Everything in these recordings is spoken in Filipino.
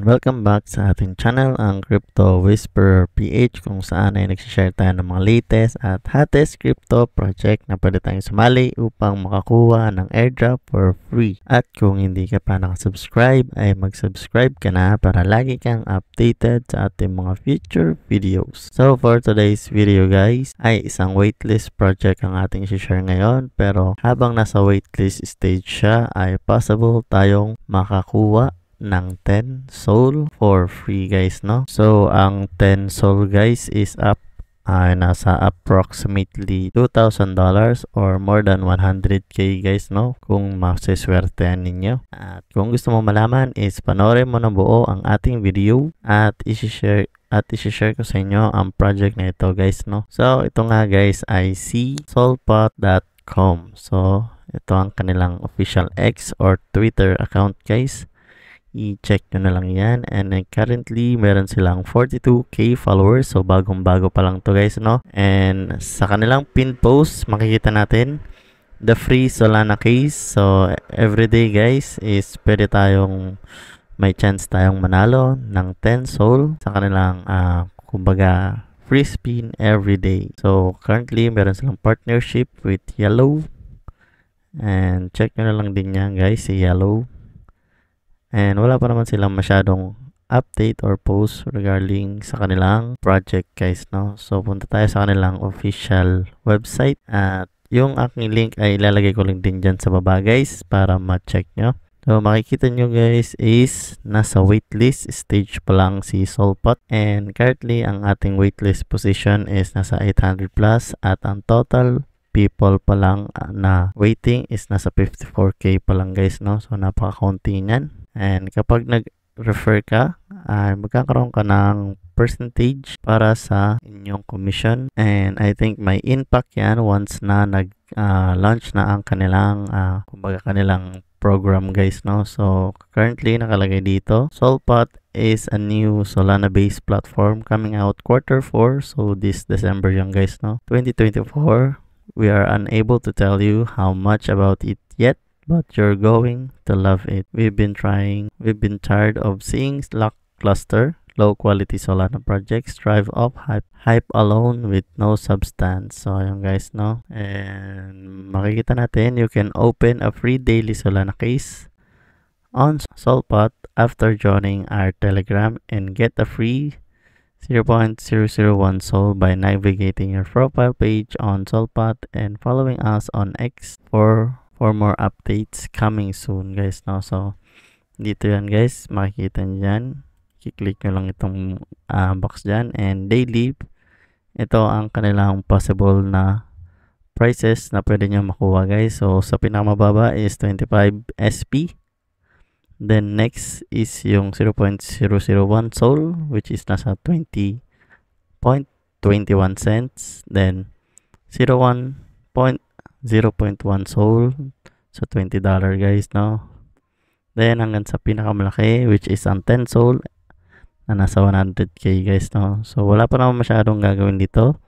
and welcome back sa ating channel, ang Crypto Whisperer PH, kung saan ay nagsishare tayo ng mga latest at hottest crypto project na pwede tayong sumali upang makakuha ng airdrop for free. At kung hindi ka pa nakasubscribe ay mag-subscribe ka na para lagi kang updated sa ating mga future videos. So for today's video guys ay isang waitlist project ang ating share ngayon, pero habang nasa waitlist stage siya ay possible tayong makakuha ng 10 soul for free guys, no? So ang 10 soul guys is up ay nasa approximately $2,000 or more than 100k guys, no? Kung masiswertean ninyo. At kung gusto mo malaman is panoorin mo na buo ang ating video at i-share ko sa inyo ang project na ito guys, no? So ito nga guys ay soulpot.com. So ito ang kanilang official X or Twitter account guys. I-check nyo na lang yan. And currently, meron silang 42k followers. So, bagong-bago pa lang to guys, no? And sa kanilang pin post, makikita natin the free Solana case. So, everyday guys is pwede tayong may chance tayong manalo ng 10 soul sa kanilang, kumbaga, free spin everyday. So, currently, meron silang partnership with Yellow. And check nyo na lang din yan guys, si Yellow. And wala pa naman silang masyadong update or post regarding sa kanilang project guys, no? So punta tayo sa kanilang official website at yung aking link ay ilalagay ko lang din dyan sa baba guys para ma-check nyo. So makikita nyo guys is nasa waitlist stage pa lang si Soulpot, and currently ang ating waitlist position is nasa 800 plus at ang total people pa lang na waiting is nasa 54k pa lang guys, no? So napaka-konti niyan. And kapag nag-refer ka, ay magkakaroon ka ng percentage para sa inyong commission. And I think may impact yan once na nag-launch na ang kanilang, kumbaga kanilang program guys, no? So currently nakalagay dito, Soulpot is a new Solana-based platform coming out Q4. So this December yung guys, no? 2024. We are unable to tell you how much about it yet, but you're going to love it. We've been tired of seeing lackluster, low-quality Solana projects thrive off hype alone with no substance. So, ayun guys, no? And makikita natin, you can open a free daily Solana case on Soulpot after joining our Telegram and get a free 0.001 soul by navigating your profile page on Soulpot and following us on X for more updates coming soon guys, no? So dito yan guys, makikita nyo dyan, i-click nyo lang itong box dyan, and daily ito ang kanilang possible na prices na pwede nyo makuha guys. So sa pinakamababa is 25 SP, then next is yung 0.001 soul which is nasa 20.21 cents, then 0.1 soul so $20 guys, no? Then hanggang sa pinakamalaki which is ang 10 soul na nasa 100k guys, no? So wala pa naman masyadong gagawin dito,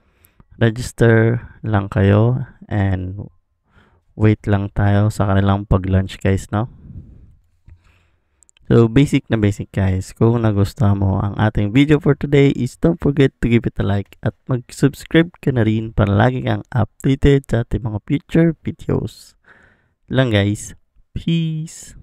register lang kayo and wait lang tayo sa kanilang pag-launch guys, no? So basic na basic guys, kung nagustuhan mo ang ating video for today is don't forget to give it a like at mag-subscribe ka na rin para lagi kang updated sa ating mga future videos. Lang guys, peace!